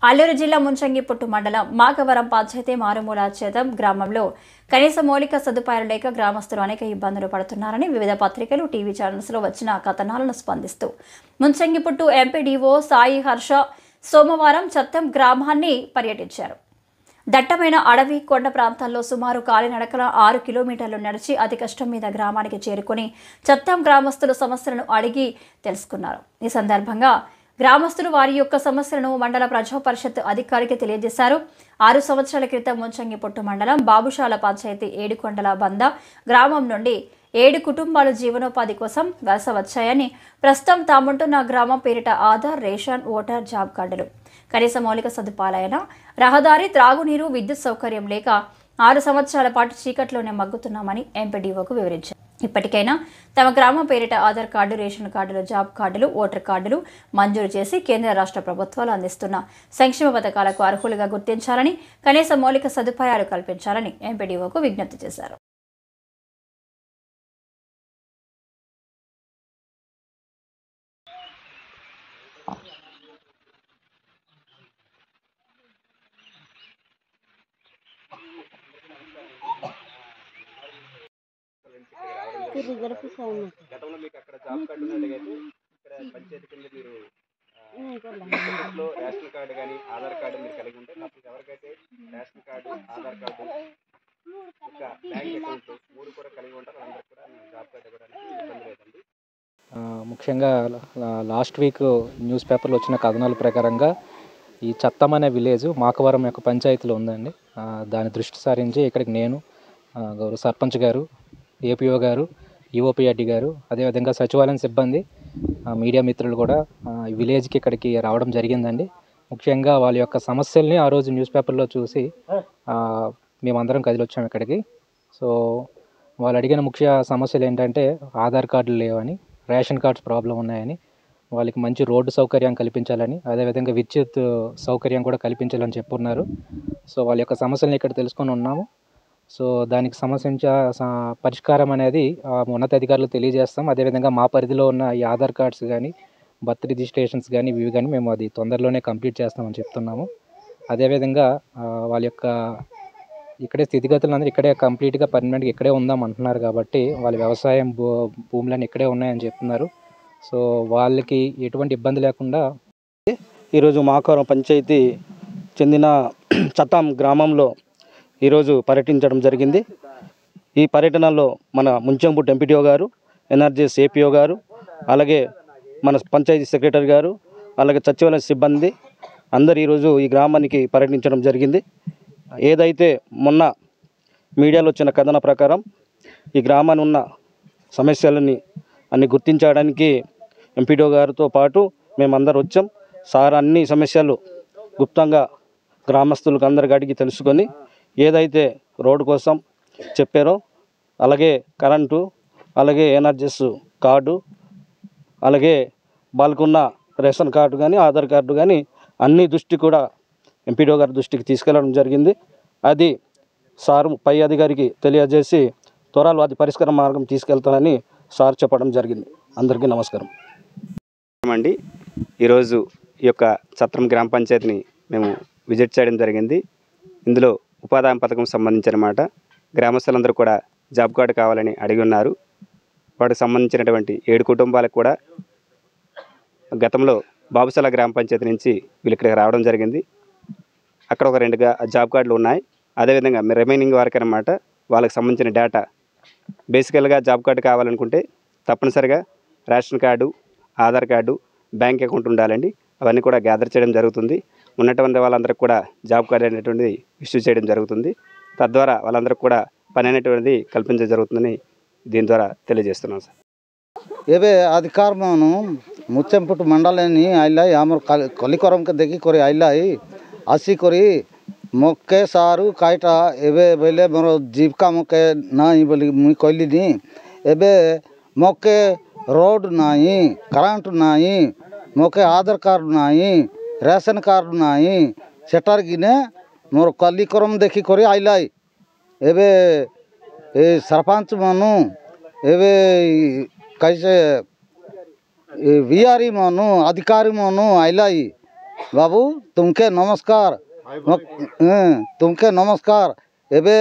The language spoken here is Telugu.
అల్లూరు జిల్లా ముంచంగిపుట్టు మండలం మాకవరం పంచాయతీ మారుమూల చేతం గ్రామంలో కనీస మౌలిక సదుపాయాలు లేక గ్రామస్తులు అనేక ఇబ్బందులు పడుతున్నారని వివిధ పత్రికలు, టీవీ ఛానల్స్లో వచ్చిన కథనాలను స్పందిస్తూ ముంచంగిపుట్టు ఎంపీడీఓ సాయి హర్ష సోమవారం చత్తం గ్రామాన్ని పర్యటించారు. దట్టమైన అడవి కొండ ప్రాంతాల్లో సుమారు కాలినడకన 6 కిలోమీటర్లు నడిచి అతి కష్టం మీద గ్రామానికి చేరుకుని చత్తం గ్రామస్తుల సమస్యలను అడిగి తెలుసుకున్నారు. ఈ సందర్భంగా గ్రామస్తులు వారి యొక్క సమస్యలను మండల ప్రజా పరిషత్ అధికారికి తెలియజేశారు. 6 సంవత్సరాల క్రితం ముంచంగిపుట్టు మండలం బాబుశాల పంచాయతీ ఏడుకొండల బంద గ్రామం నుండి 7 కుటుంబాలు జీవనోపాధి కోసం వలస వచ్చాయని, ప్రస్తుతం తాముంటున్న గ్రామం పేరిట ఆధార్, రేషన్, ఓటర్, జాబ్ కార్డులు, కనీస మౌలిక సదుపాయాలైన రహదారి, త్రాగునీరు, విద్యుత్ సౌకర్యం లేక 6 సంవత్సరాల పాటు చీకట్లోనే మగ్గుతున్నామని ఎంపీడీఓకు వివరించారు. ఇప్పటికైనా తమ గ్రామం పేరిట ఆధార్ కార్డు, రేషన్ కార్డులు, జాబ్ కార్డులు, ఓటర్ కార్డులు మంజూరు చేసి కేంద్ర రాష్ట్ర ప్రభుత్వాలు అందిస్తున్న సంక్షేమ పథకాలకు అర్హులుగా గుర్తించాలని, కనీస మౌలిక సదుపాయాలు కల్పించాలని ఎంపీడీఓకు విజ్ఞప్తి చేశారు. గతంలో మీకు అక్కడ జాబ్ కార్డు ఉన్నట్టుగైతే ఇక్కడ పంచాయతీ కింద మీరు రేషన్ కార్డు కానీ ఆధార్ కార్డు మీరు కలిగి ఉంటే మీకు ఎవరికైతే రేషన్ కార్డు, ఆధార్ కార్డు, ఒక బ్యాంక్ అకౌంట్ 3 కూడా కలిగి ఉంటారు అందరికి కూడా జాబ్ కార్డు ఇవ్వడానికి ఇబ్బంది లేదండి. ముఖ్యంగా లాస్ట్ వీక్ న్యూస్ పేపర్లో వచ్చిన కథనాల ప్రకారంగా ఈ చత్తం అనే విలేజ్ మాకవరం యొక్క పంచాయతీలో ఉందండి. దాని దృష్టి సారించి ఇక్కడికి నేను, గౌరవ సర్పంచ్ గారు, ఏపీఓ గారు, ఈఓపీఆర్డీ గారు, అదేవిధంగా సచివాలయం సిబ్బంది, మీడియా మిత్రులు కూడా ఈ విలేజ్కి ఇక్కడికి రావడం జరిగిందండి. ముఖ్యంగా వాళ్ళ యొక్క సమస్యల్ని ఆ రోజు న్యూస్ పేపర్లో చూసి మేమందరం కదిలొచ్చాము ఇక్కడికి. సో వాళ్ళు అడిగిన ముఖ్య సమస్యలు ఏంటంటే ఆధార్ కార్డులు లేవని, రేషన్ కార్డ్స్ ప్రాబ్లం ఉన్నాయని, వాళ్ళకి మంచి రోడ్డు సౌకర్యం కల్పించాలని, అదేవిధంగా విద్యుత్ సౌకర్యం కూడా కల్పించాలని చెప్పున్నారు. సో వాళ్ళ యొక్క సమస్యలను ఇక్కడ తెలుసుకొని ఉన్నాము. సో దానికి సంబంధించిన పరిష్కారం అనేది ఉన్నతాధికారులు తెలియజేస్తాం. అదేవిధంగా మా పరిధిలో ఉన్న ఈ ఆధార్ కార్డ్స్ కానీ, బర్త్ రిజిస్ట్రేషన్స్ కానీ, ఇవి కానీ మేము అది తొందరలోనే కంప్లీట్ చేస్తామని చెప్తున్నాము. అదేవిధంగా వాళ్ళ యొక్క ఇక్కడే స్థితిగతులు అందరూ ఇక్కడే కంప్లీట్గా పర్మనెంట్గా ఇక్కడే ఉందాం అంటున్నారు కాబట్టి వాళ్ళ వ్యవసాయం భూములన్నీ ఇక్కడే ఉన్నాయని చెప్తున్నారు. సో వాళ్ళకి ఎటువంటి ఇబ్బంది లేకుండా ఈరోజు మాకవరం పంచాయతీ చెందిన చత్తం గ్రామంలో ఈరోజు పర్యటించడం జరిగింది. ఈ పర్యటనలో మన ముంచంగిపుట్టు ఎంపీడీఓ గారు, ఎన్ఆర్జీఎస్ ఏపీఓ గారు, అలాగే మన పంచాయతీ సెక్రటరీ గారు, అలాగే సచివాలయ సిబ్బంది అందరు ఈరోజు ఈ గ్రామానికి పర్యటించడం జరిగింది. ఏదైతే మొన్న మీడియాలో వచ్చిన కథన ప్రకారం ఈ గ్రామాన్ని ఉన్న సమస్యలని అన్ని గుర్తించడానికి ఎంపీడీఓ గారితో పాటు మేమందరం వచ్చాం. సార్ అన్ని సమస్యలు గుప్తంగా గ్రామస్తులకు అందరికి అడిగి తెలుసుకొని ఏదైతే రోడ్డు కోసం చెప్పారో, అలాగే కరెంటు, అలాగే ఎన్ఆర్జీఎస్ కార్డు, అలాగే వాళ్ళకున్న రేషన్ కార్డు కానీ, ఆధార్ కార్డు కానీ అన్ని దృష్టి కూడా ఎంపీడీఓ గారి దృష్టికి తీసుకెళ్లడం జరిగింది. అది సార్ పై అధికారికి తెలియజేసి త్వరలో అది పరిష్కార మార్గం తీసుకెళ్తానని సార్ చెప్పడం జరిగింది. అందరికీ నమస్కారం అండి. ఈరోజు ఈ యొక్క చత్రం గ్రామ పంచాయతీని మేము విజిట్ చేయడం జరిగింది. ఇందులో ఉపాధి హామీ పథకం సంబంధించిన మాట గ్రామస్తులందరూ కూడా జాబ్ కార్డు కావాలని అడిగి ఉన్నారు. వాటికి సంబంధించినటువంటి 7 కుటుంబాలకు కూడా గతంలో బాబుశాల గ్రామ పంచాయతీ నుంచి వీళ్ళు ఇక్కడికి రావడం జరిగింది. అక్కడ ఒక 2 జాబ్ కార్డులు ఉన్నాయి. అదేవిధంగా రిమైనింగ్ వారికి అన్నమాట వాళ్ళకి సంబంధించిన డేటా బేసికల్గా జాబ్ కార్డు కావాలనుకుంటే తప్పనిసరిగా ration card, Aadhaar card, bank account ఉండాలండి. అవన్నీ కూడా గ్యాదర్ చేయడం జరుగుతుంది. ఉన్నటువంటి వాళ్ళందరికీ కూడా జాబ్ కార్డు అనేటువంటిది ఇష్యూ చేయడం జరుగుతుంది. తద్వారా వాళ్ళందరికీ కూడా పని అనేటువంటిది కల్పించడం జరుగుతుందని దీని ద్వారా తెలియజేస్తున్నాం సార్. ଏବେ ଅଧିକାରମାନ ମୁଚେମ୍ପୁଟ ମଣ୍ଡଳେନି ଆଇଲାଇ ଆମର କଲିକରମକେ ଦେଖିକରି ଆଇଲାଇ ଆସିକରି ମକେ ସାରୁ କାଇଟା ଏବେ ବୋଇଲେ ମୋର ଜୀବିକା ମକେ ନାହିଁ ବୋଲି ମୁଇଁ କହିଲିନି। ଏବେ ମକେ ରୋଡ଼ ନାହିଁ, କରେଣ୍ଟ ନାହିଁ, ମକେ ଆଧାର କାର୍ଡ଼ ନାହିଁ, ରେସନ୍ କାର୍ଡ଼ ନାହିଁ, ସେଟାର କିନେ ମୋର କଲିକରମ ଦେଖିକରି ଆଇଲାଇ। ଏବେ ଏ ସରପଞ୍ଚ ମାନୁ ଏବେ कैसे बिहारी मानू अधिकारी मानू आइलाई बाबू तुमके नमस्कार तुमके नमस्कार एबे